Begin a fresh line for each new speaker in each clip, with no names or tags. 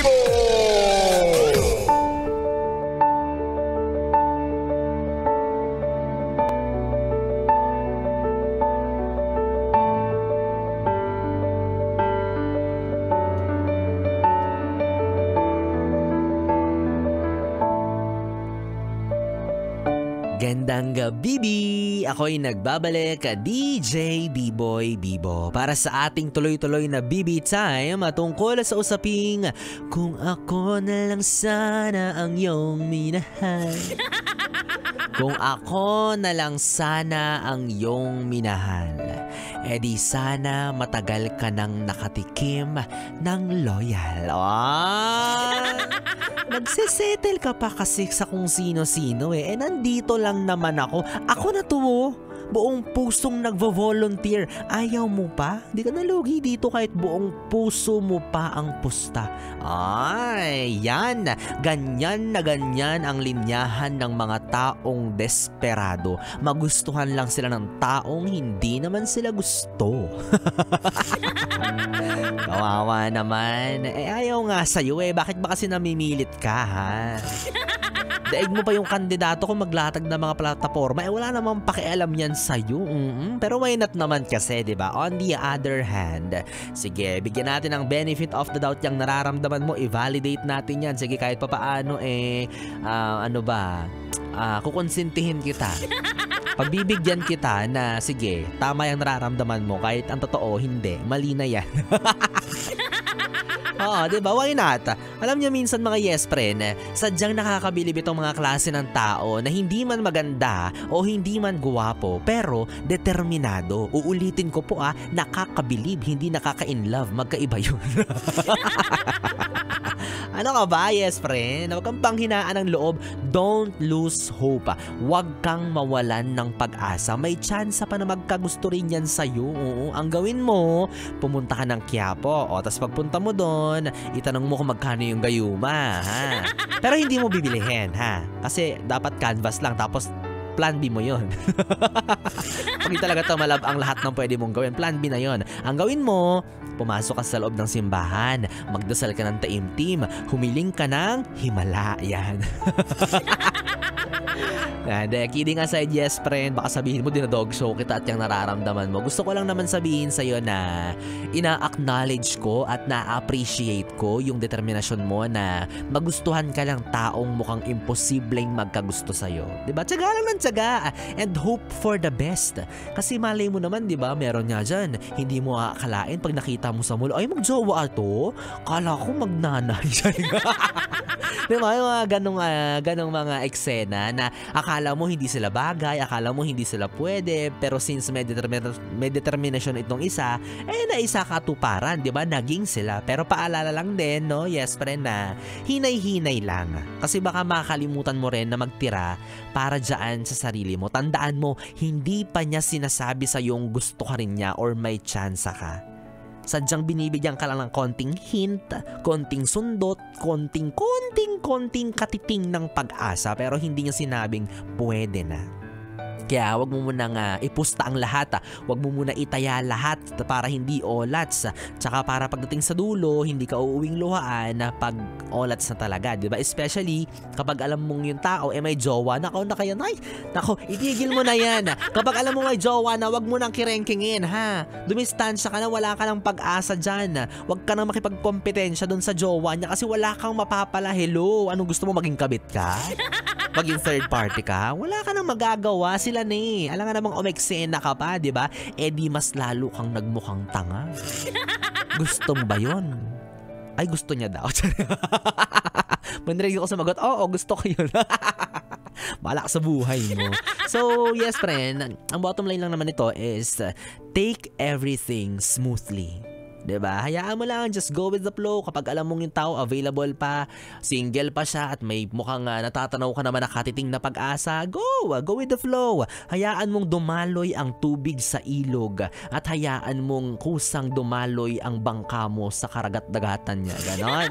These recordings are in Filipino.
Bibo!
Gandang gabi! Ako'y nagbabalik, DJ B-Boy Bibo, para sa ating tuloy-tuloy na BB Time tungkol sa usaping kung ako na lang sana ang iyong minahal. Kung ako na lang sana ang iyong minahal, edi sana matagal ka nang nakatikim ng loyal. Nagsisettle ka pa kasi sa kung sino-sino eh. Nandito lang naman ako. Ako na to, buong pusong nagvo-volunteer. Ayaw mo pa? Di ka nalugi dito kahit buong puso mo pa ang pusta. Ay, yan. Ganyan na ganyan ang linyahan ng mga taong desperado. Magustuhan lang sila ng taong hindi naman sila gusto. Kawawa naman. Ayaw nga sa'yo eh. Bakit ba kasi namimilit ka, ha? Daig mo pa yung kandidato kung maglatag ng mga plataforma. Wala namang pakialam yan sa'yo. Pero why not naman kasi, di ba? On the other hand, sige, bigyan natin ng benefit of the doubt yung nararamdaman mo. I-validate natin yan. Sige, kahit pa paano kukonsintihin kita. Pagbibigyan kita na, sige, tama yung nararamdaman mo. Kahit ang totoo, hindi. Mali na yan. Oo, diba? Why not? Alam niyo minsan mga yes friend, sadyang nakakabilib itong mga klase ng tao na hindi man maganda o hindi man guwapo, pero determinado. Uulitin ko po nakakabilib, hindi nakaka-inlove. Magkaiba yun. Ano ka ba, yes friend? Huwag kang panghinaan ng loob. Don't lose hope. Huwag kang mawalan ng pag-asa. May tsansa pa na magkagusto rin yan sa'yo. Ang gawin mo, pumunta ka ng Quiapo. Tapos pagpunta mo doon, itanong mo kung magkano yung gayuma. Ha? Pero hindi mo bibilihin. Ha? Kasi dapat canvas lang. Tapos plan B mo yun. Pag talaga tumalab ang lahat ng pwede mong gawin, plan B na yun. Ang gawin mo, pumasok ka sa loob ng simbahan, magdasal ka ng taimtim, humiling ka ng himala. Yan. Kidding aside, yes friend, baka sabihin mo dinadog show kita at yung nararamdaman mo. Gusto ko lang naman sabihin sa'yo na ina-acknowledge ko at na-appreciate ko yung determinasyon mo na magustuhan ka lang taong mukhang imposibleng magkagusto sa'yo. Diba? Tiyaga lang ng tiyaga and hope for the best. Kasi malay mo naman, diba, meron nga dyan, hindi mo akalain pag nakita mo sa mall, ay magjowa to? Kala ko magnanay. Diba? Yung mga ganong mga eksena na akala mo hindi sila bagay, akala mo hindi sila pwede, pero since may determination itong isa, naisa katuparan, di ba? Naging sila. Pero paalala lang din, no? Yes, friend, na hinay-hinay lang. Kasi baka makakalimutan mo rin na magtira para dyan sa sarili mo. Tandaan mo, hindi pa niya sinasabi sa yung gusto ka rin niya or may tsansa ka. Sadyang binibigyan ka lang ng konting hint, konting sundot, konting katiting ng pag-asa, pero hindi niya sinabing pwede na. Kaya wag mo munang ipusta ang lahat. Wag mo muna itaya lahat para hindi olats. Tsaka para pagdating sa dulo, hindi ka uuwing luhaan pag olats na talaga, di ba? Especially kapag alam mong yung tao may jowa. Nako, itigil mo na yan. Kapag alam mo may jowa na, wag mo nang kirengkingin, ha? Dumistansya ka na, wala ka ng pag-asa dyan. Wag ka nang makipagkompetensya doon sa jowa niya kasi wala kang mapapala. Hello, anong gusto mo, maging kabit ka? Maging third party ka? Wala ka nang magagawa, sila na eh. Alam nga namang umeksena ka pa, di ba? Di mas lalo kang nagmukhang tanga. Gusto mo ba yun? Ay, gusto niya daw. Manrinig ko sumagot, oo, gusto ko yun. Balak sa buhay mo. So, yes friend, ang bottom line lang naman ito is take everything smoothly. Diba? Hayaan mo lang, just go with the flow. Kapag alam mong yung tao available pa, single pa siya at may mukhang natatanaw ka naman nakatiting na pag-asa, go with the flow. Hayaan mong dumaloy ang tubig sa ilog at hayaan mong kusang dumaloy ang bangka mo sa karagat-dagatan niya. Ganon.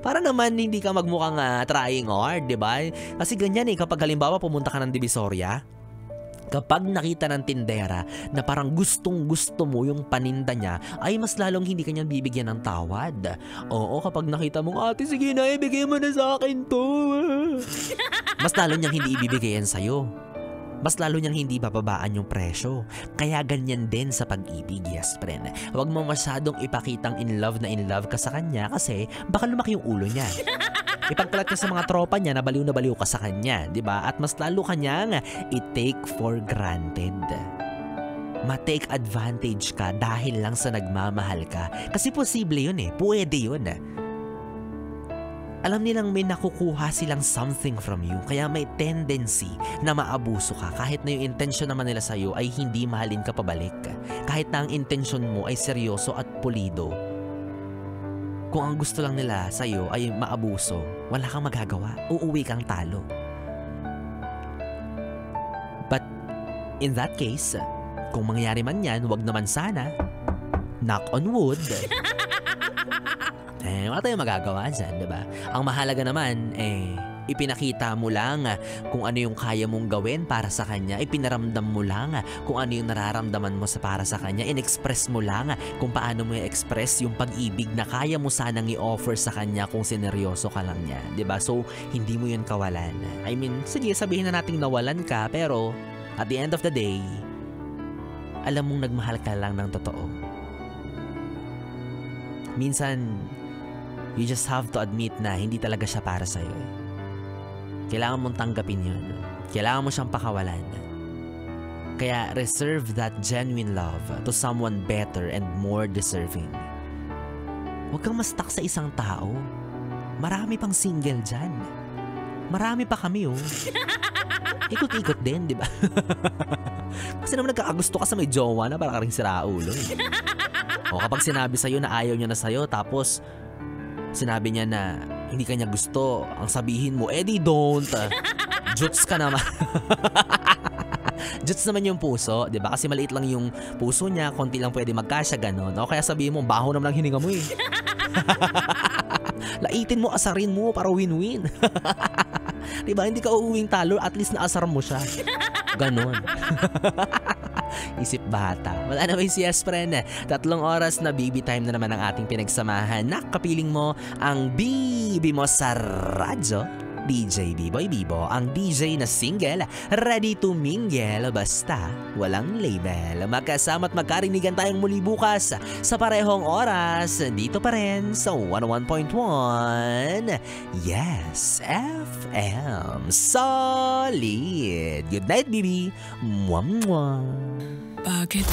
Para naman hindi ka magmukhang trying hard, diba? Kasi ganyan kapag halimbawa pumunta ka ng Divisoria, Kapag nakita ng tindera na parang gustong-gusto mo yung paninda niya, ay mas lalong hindi kanya bibigyan ng tawad. Oo, kapag nakita mong, ate, sige na, ibigay mo na sa akin to. Mas lalo niyang hindi ibibigay yan sa'yo. Mas lalo niyang hindi bababaan yung presyo. Kaya ganyan din sa pag-ibig, yes, friend. Huwag mo masyadong ipakitang in love ka sa kanya kasi baka lumaki yung ulo niya. Ipagkalat niya sa mga tropa niya na baliw ka sa kanya, di ba? At mas lalo kanyang i-take for granted. Ma-take advantage ka dahil lang sa nagmamahal ka. Kasi posible yun eh. Pwede yun. Alam nilang may nakukuha silang something from you. Kaya may tendency na maabuso ka kahit na yung intensyon naman nila sa'yo ay hindi mahalin ka pabalik. Kahit na ang intensyon mo ay seryoso at pulido. Kung ang gusto lang nila sa'yo ay maabuso, wala kang magagawa. Uuwi kang talo. But in that case, kung mangyari man yan, wag naman sana. Knock on wood. Wala tayong magagawa dyan, diba? Ang mahalaga naman, ipinakita mo lang kung ano yung kaya mong gawin para sa kanya. Ipinaramdam mo lang kung ano yung nararamdaman mo para sa kanya. In-express mo lang kung paano mo i-express yung pag-ibig na kaya mo sanang i-offer sa kanya kung sineryoso ka lang niya. Diba? So, hindi mo yun kawalan. I mean, sige, sabihin na nating nawalan ka, pero at the end of the day, alam mong nagmahal ka lang ng totoo. Minsan, you just have to admit na hindi talaga siya para sa'yo. Kailangan mong tanggapin yun. Kailangan mo siyang pakawalan. Kaya reserve that genuine love to someone better and more deserving. Huwag kang ma-stuck sa isang tao. Marami pang single dyan. Marami pa kami, oh. Ikot-ikot din, di ba? Kasi naman nagkakagusto ka sa may jowa na para ka rin siraulo. O kapag sinabi sa'yo na ayaw niya na sa'yo, tapos sinabi niya na hindi kanya gusto, ang sabihin mo, di don't. Juts ka naman. Juts naman yung puso, di ba? Kasi maliit lang yung puso niya, konti lang pwede magkasya, gano'n. O kaya sabihin mo, baho naman ang hininga mo eh. Laitin mo, asarin mo para win-win. Diba? Hindi ka uuwing talo, at least naasar mo siya. Ganon. Isip bata. Wala na ba si yes, friend? 3 oras na baby time na naman ang ating pinagsamahan. Nakapiling mo ang bibi mo sa radyo. DJ B-Boy Bibo, ang DJ na single, ready to mingle, basta walang label. Magkasama at magkarinigan tayong muli bukas sa parehong oras, dito pa rin sa 101.1 Yes FM. Solid. Good night, baby. Mwah, mwah. Bakit?